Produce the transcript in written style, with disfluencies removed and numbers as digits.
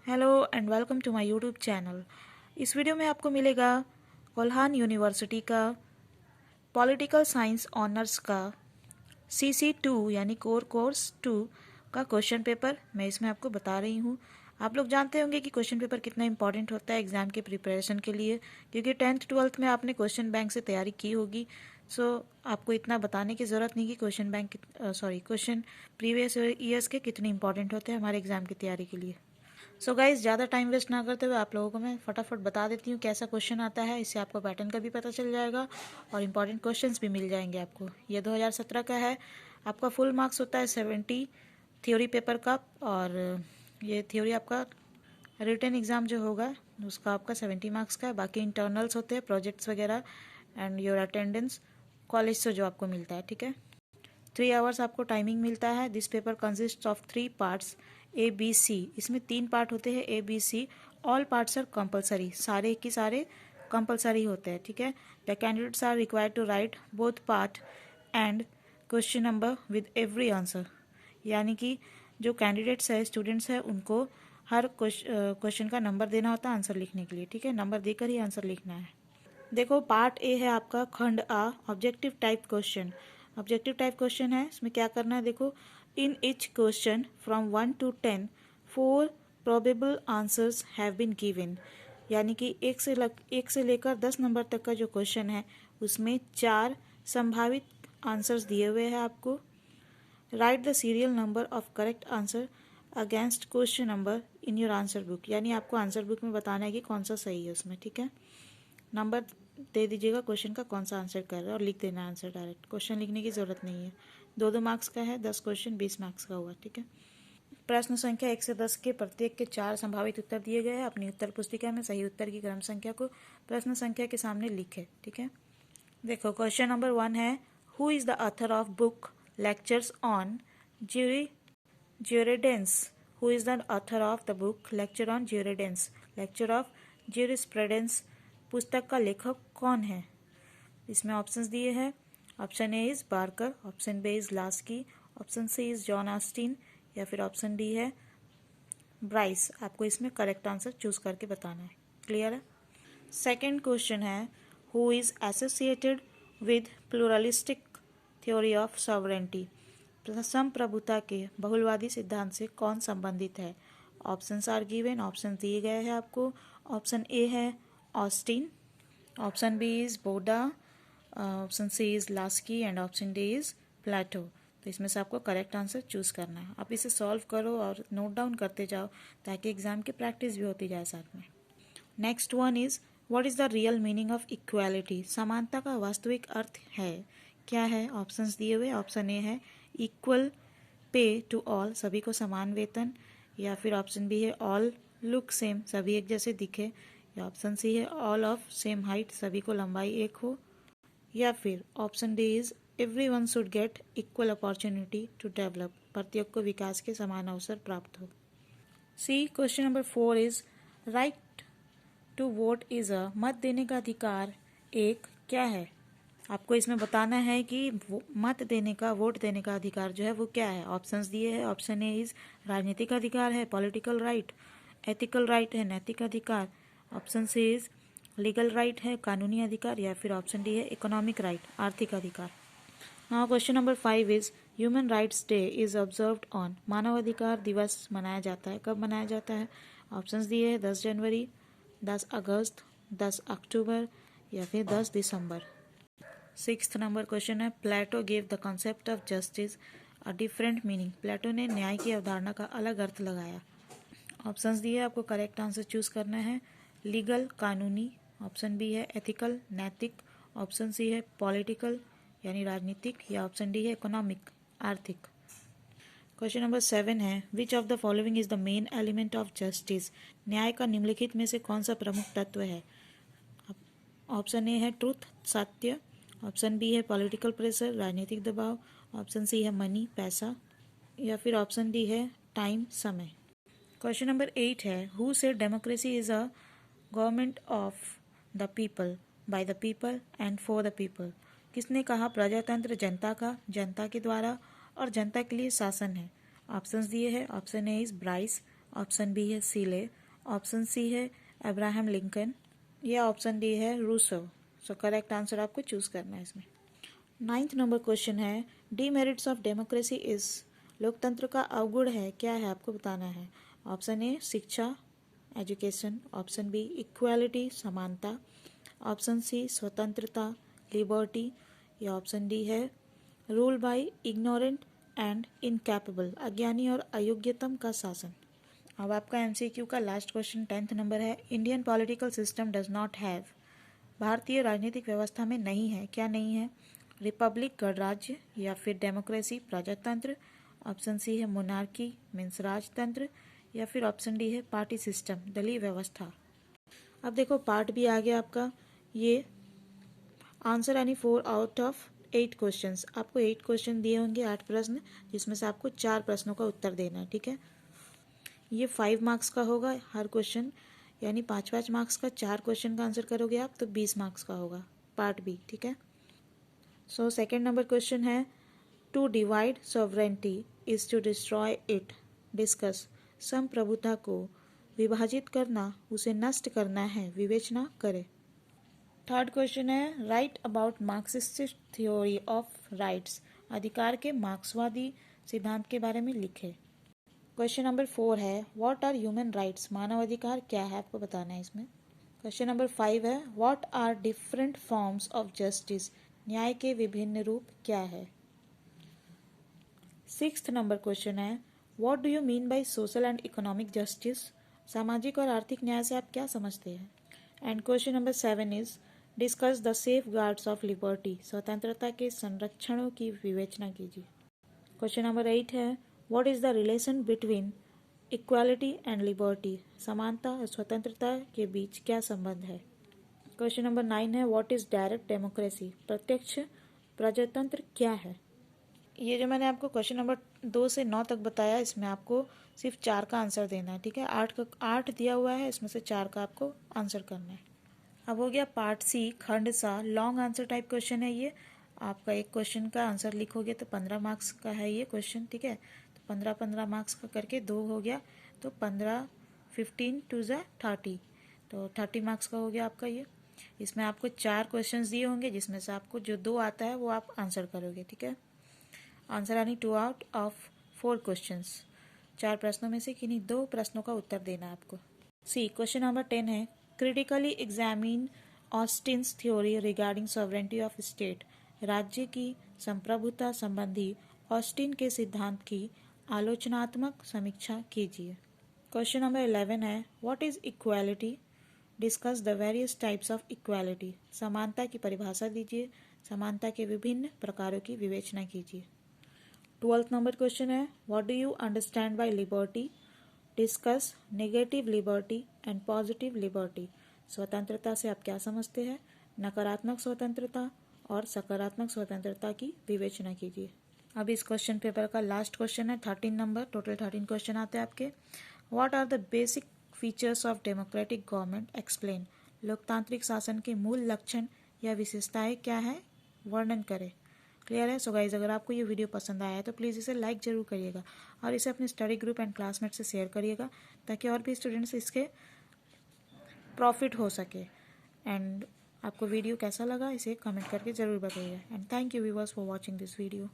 Hello and welcome to my YouTube channel. इस video में आपको मिलेगा कोल्हान यूनिवर्सिटी का पॉलिटिकल साइंस ऑनर्स का CC2 यानी कोर कोर्स 2 का क्वेश्चन पेपर मैं इसमें आपको बता रही हूँ। आप लोग जानते होंगे कि क्वेश्चन पेपर कितना इंपॉर्टेंट होता है एग्ज़ाम के प्रिपरेशन के लिए, क्योंकि 10th 12th में आपने क्वेश्चन बैंक से तैयारी की होगी। सो आपको इतना बताने की ज़रूरत नहीं कि क्वेश्चन प्रीवियस ईयर्स के कितने इंपॉर्टेंट होते हैं हमारे एग्ज़ाम की तैयारी के लिए। सो गाइज, ज़्यादा टाइम वेस्ट ना करते हुए आप लोगों को मैं फटाफट बता देती हूँ कैसा क्वेश्चन आता है। इससे आपको पैटर्न का भी पता चल जाएगा और इंपॉर्टेंट क्वेश्चंस भी मिल जाएंगे आपको। ये 2017 का है। आपका फुल मार्क्स होता है 70 थ्योरी पेपर का, और ये थ्योरी आपका रिटन एग्ज़ाम जो होगा उसका आपका 70 मार्क्स का है। बाकी इंटरनल्स होते हैं, प्रोजेक्ट्स वगैरह एंड योर अटेंडेंस कॉलेज से जो आपको मिलता है। ठीक है, 3 आवर्स आपको टाइमिंग मिलता है। This paper consist of 3 parts ABC। इसमें 3 पार्ट होते हैं ABC। All parts are compulsory, सारे की सारे कंपलसरी होते हैं। ठीक है, the candidates are required to write both part and question number with every answer. यानी कि जो कैंडिडेट्स है, स्टूडेंट्स है, उनको हर क्वेश्चन का नंबर देना होता है आंसर लिखने के लिए। ठीक है, नंबर देकर ही आंसर लिखना है। देखो, पार्ट ए है आपका खंड A, objective type question. Objective type question है, इसमें क्या करना है देखो। In each question from 1 to 10 4 probable answers have been given. यानी कि एक से लेकर 10 नंबर तक का जो क्वेश्चन है उसमें 4 संभावित आंसर्स दिए हुए हैं आपको। Right the serial number of correct answer against question number in your answer book. यानी आपको आंसर बुक में बताना है कि कौन सा सही है उसमें। ठीक है, नंबर दे दीजिएगा क्वेश्चन का कौन सा आंसर कर रहा है और लिख देना आंसर डायरेक्ट। क्वेश्चन लिखने की ज़रूरत नहीं है। 2-2 मार्क्स का है, 10 क्वेश्चन 20 मार्क्स का हुआ। ठीक है, प्रश्न संख्या 1 से 10 के प्रत्येक के 4 संभावित उत्तर दिए गए हैं। अपनी उत्तर पुस्तिका में सही उत्तर की क्रम संख्या को प्रश्न संख्या के सामने लिखे। ठीक है, देखो क्वेश्चन नंबर 1 है, who is the author of book lectures on jurisprudence. Who is the author of the book lecture on jurisprudence, lecture of jurisprudence. पुस्तक का लेखक कौन है? इसमें ऑप्शंस दिए हैं। Option A is Barker, option B is Laski, option C is John Austin, या फिर ऑप्शन डी है ब्राइस। आपको इसमें करेक्ट आंसर चूज करके बताना है। क्लियर है? सेकेंड क्वेश्चन है, who is associated with pluralistic theory of sovereignty. संप्रभुता के बहुलवादी सिद्धांत से कौन संबंधित है? ऑप्शंस आर गिवन, ऑप्शन दिए गए हैं आपको। ऑप्शन ए है Austin, option B is Bodin, option C is Laski and option D is Plato. तो इसमें से आपको करेक्ट आंसर चूज करना है। आप इसे सॉल्व करो और नोट डाउन करते जाओ ताकि एग्जाम की प्रैक्टिस भी होती जाए साथ में। Next one is, what is the real meaning of equality. समानता का वास्तविक अर्थ है क्या है? ऑप्शंस दिए हुए। ऑप्शन ए है इक्वल पे टू ऑल, सभी को समान वेतन, या फिर ऑप्शन बी है ऑल लुक सेम, सभी एक जैसे दिखे, या ऑप्शन सी है ऑल ऑफ सेम हाइट, सभी को लंबाई एक हो, या फिर option D is everyone should get equal opportunity to develop, प्रत्येक को विकास के समान अवसर प्राप्त हो। C question number 4 is, right to vote is a, मत देने का अधिकार एक क्या है? आपको इसमें बताना है कि मत देने का, वोट देने का अधिकार जो है वो क्या है। ऑप्शंस दिए हैं। ऑप्शन ए इज राजनीतिक अधिकार है, पॉलिटिकल राइट, एथिकल राइट है, नैतिक अधिकार, option C is legal right है, कानूनी अधिकार, या फिर ऑप्शन डी है इकोनॉमिक राइट, आर्थिक अधिकार। Now question number 5 is, human rights day is observed on. मानव अधिकार दिवस मनाया जाता है, कब मनाया जाता है? ऑप्शंस दिए हैं 10 जनवरी, 10 अगस्त, 10 अक्टूबर, या फिर 10 दिसंबर। 6th नंबर क्वेश्चन है, Plato gave the concept of justice a different meaning. Plato ने न्याय की अवधारणा का अलग अर्थ लगाया। ऑप्शंस दिए, आपको करेक्ट आंसर चूज करना है। लीगल कानूनी, ऑप्शन बी है एथिकल नैतिक, ऑप्शन सी है पॉलिटिकल यानी राजनीतिक, या ऑप्शन डी है इकोनॉमिक आर्थिक। क्वेश्चन नंबर 7 है, which of the following is the main element of justice. न्याय का निम्नलिखित में से कौन सा प्रमुख तत्व है? ऑप्शन ए है ट्रूथ, सत्य, ऑप्शन बी है पॉलिटिकल प्रेशर, राजनीतिक दबाव, ऑप्शन सी है मनी, पैसा, या फिर ऑप्शन डी है टाइम, समय। क्वेश्चन नंबर 8 है, who said democracy is a government of the people, by the people and for the people. किसने कहा प्रजातंत्र जनता का, जनता के द्वारा और जनता के लिए शासन है? ऑप्शंस दिए हैं। Option A is Bryce, option B है सीले, ऑप्शन सी है अब्राहम लिंकन, या ऑप्शन डी है रूसो। सो करेक्ट आंसर आपको चूज करना है इसमें। 9th नंबर क्वेश्चन है डीमेरिट्स ऑफ डेमोक्रेसी इज, लोकतंत्र का अवगुण है क्या है आपको बताना है। ऑप्शन ए शिक्षा एजुकेशन, ऑप्शन बी इक्वालिटी समानता, ऑप्शन सी स्वतंत्रता लिबर्टी, या ऑप्शन डी है rule by ignorant and incapable, अज्ञानी और अयोग्यतम का शासन। अब आपका एमसीक्यू का लास्ट क्वेश्चन 10th नंबर है Indian political system does not have, भारतीय राजनीतिक व्यवस्था में नहीं है, क्या नहीं है। रिपब्लिक गणराज्य, या फिर डेमोक्रेसी प्रजातंत्र, ऑप्शन सी है मोनार्की मीन्स राजतंत्र, या फिर ऑप्शन डी है पार्टी सिस्टम दलीय व्यवस्था। अब देखो पार्ट भी आ गया आपका, ये answer any 4 out of 8 questions. आपको 8 क्वेश्चन दिए होंगे, 8 प्रश्न, जिसमें से आपको 4 प्रश्नों का उत्तर देना है, ठीक है। ये 5 मार्क्स का होगा हर क्वेश्चन, यानी 5-5 मार्क्स का 4 क्वेश्चन का आंसर करोगे आप तो 20 मार्क्स का होगा पार्ट बी, ठीक है। सो सेकेंड नंबर क्वेश्चन है to divide sovereignty is to destroy it, discuss, संप्रभुता को विभाजित करना उसे नष्ट करना है, विवेचना करे। थर्ड क्वेश्चन है right about Marxist theory of rights, अधिकार के मार्क्सवादी सिद्धांत के बारे में लिखे। क्वेश्चन नंबर 4 है व्हाट आर ह्यूमन राइट्स, मानव अधिकार क्या है आपको बताना है इसमें। क्वेश्चन नंबर 5 है what are different forms of justice, न्याय के विभिन्न रूप क्या है। 6th नंबर क्वेश्चन है what do you mean by social and economic justice, सामाजिक और आर्थिक न्याय से आप क्या समझते हैं। And question number 7 is discuss the safeguards of liberty, स्वतंत्रता के संरक्षणों की विवेचना कीजिए। क्वेश्चन नंबर 8 है what is the relation between equality and liberty, समानता और स्वतंत्रता के बीच क्या संबंध है। क्वेश्चन नंबर 9 है व्हाट इज डायरेक्ट डेमोक्रेसी, प्रत्यक्ष प्रजातंत्र क्या है। ये जो मैंने आपको क्वेश्चन नंबर 2 से 9 तक बताया, इसमें आपको सिर्फ 4 का आंसर देना है, ठीक है। 8 दिया हुआ है, इसमें से 4 का आपको आंसर करना है। अब हो गया पार्ट सी खंड सा, लॉन्ग आंसर टाइप क्वेश्चन है ये। आपका एक क्वेश्चन का आंसर लिखोगे तो 15 मार्क्स का है ये क्वेश्चन, ठीक है। तो 15-15 मार्क्स का करके 2 हो गया, तो 15 15 2 30, तो 30 मार्क्स का हो गया आपका ये। इसमें आपको 4 क्वेश्चंस दिए होंगे, जिसमें से आपको जो 2 आता है वो आप आंसर करोगे, ठीक है। आंसर यानी 2 आउट ऑफ 4 क्वेश्चंस, 4 प्रश्नों में से किन्हीं 2 प्रश्नों का उत्तर देना है आपको। सी क्वेश्चन नंबर 10 है critically examine Austen's theory regarding sovereignty of state, राज्य की संप्रभुता संबंधी ऑस्टिन के सिद्धांत की आलोचनात्मक समीक्षा कीजिए। क्वेश्चन नंबर 11 है what is equality, discuss the various types of equality, समानता की परिभाषा दीजिए, समानता के विभिन्न प्रकारों की विवेचना कीजिए। 12th नंबर क्वेश्चन है what do you understand by liberty, discuss negative liberty and positive liberty, स्वतंत्रता से आप क्या समझते हैं, नकारात्मक स्वतंत्रता और सकारात्मक स्वतंत्रता की विवेचना कीजिए। अब इस क्वेश्चन पेपर का लास्ट क्वेश्चन है 13 नंबर, टोटल 13 क्वेश्चन आते हैं आपके। What are the basic features of democratic government explain, लोकतांत्रिक शासन के मूल लक्षण या विशेषताएं क्या है, वर्णन करें। क्लियर है। सो गाइज अगर आपको ये वीडियो पसंद आया है तो प्लीज़ इसे लाइक जरूर करिएगा और इसे अपने स्टडी ग्रुप एंड क्लासमेट से शेयर करिएगा, ताकि और भी स्टूडेंट्स इसके प्रॉफिट हो सके। एंड आपको वीडियो कैसा लगा इसे कमेंट करके ज़रूर बताइए। And thank you viewers for watching this video.